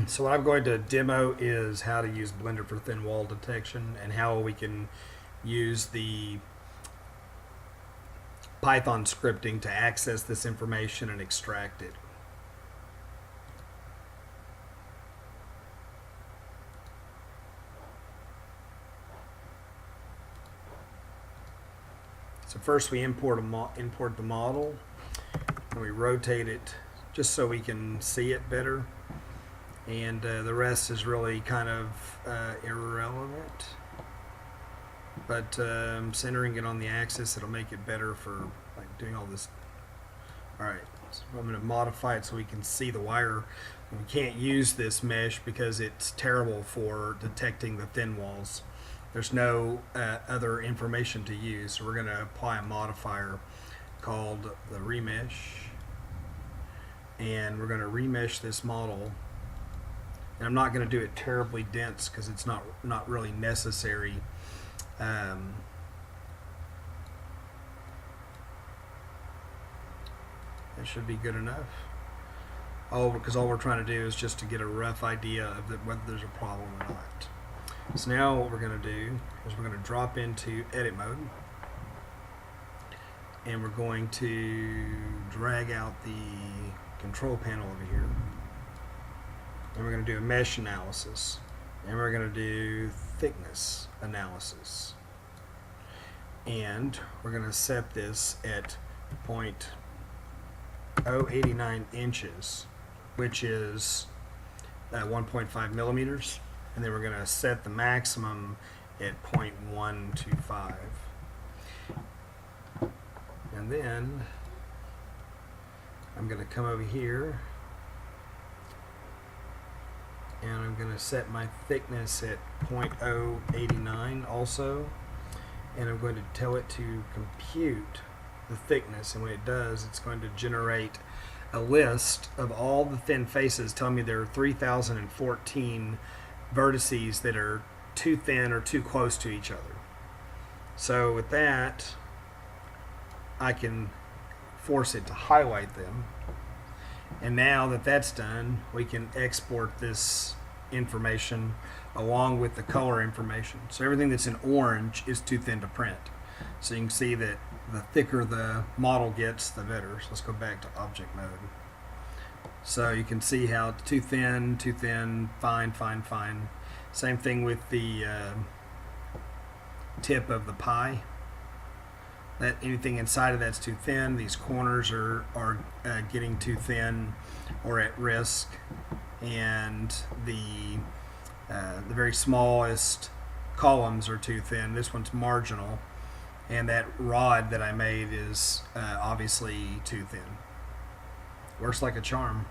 So what I'm going to demo is how to use Blender for thin wall detection and how we can use the Python scripting to access this information and extract it. So first we import the model and we rotate it just so we can see it better. And the rest is really kind of irrelevant. But centering it on the axis, it'll make it better for like doing all this. Alright, so I'm going to modify it so we can see the wire. We can't use this mesh because it's terrible for detecting the thin walls. There's no other information to use, so we're going to apply a modifier called the remesh. And we're going to remesh this model. And I'm not going to do it terribly dense because it's not really necessary. That should be good enough. Because all we're trying to do is just to get a rough idea of whether there's a problem or not. So now what we're going to do is we're going to drop into edit mode. And we're going to drag out the control panel over here. And we're going to do a mesh analysis. And we're going to do thickness analysis. And we're going to set this at 0.089 inches, which is 1.5 millimeters. And then we're going to set the maximum at 0.125. And then I'm going to come over here and I'm going to set my thickness at 0.089 also, and I'm going to tell it to compute the thickness, and when it does, it's going to generate a list of all the thin faces, telling me there are 3,014 vertices that are too thin or too close to each other. So with that, I can force it to highlight them. And now that that's done, we can export this information along with the color information. So everything that's in orange is too thin to print. So you can see that the thicker the model gets, the better. So let's go back to object mode. So you can see how too thin, fine, fine, fine. Same thing with the tip of the pie. That anything inside of that's too thin. These corners are getting too thin or at risk, and the very smallest columns are too thin. This one's marginal, and that rod that I made is obviously too thin. Works like a charm.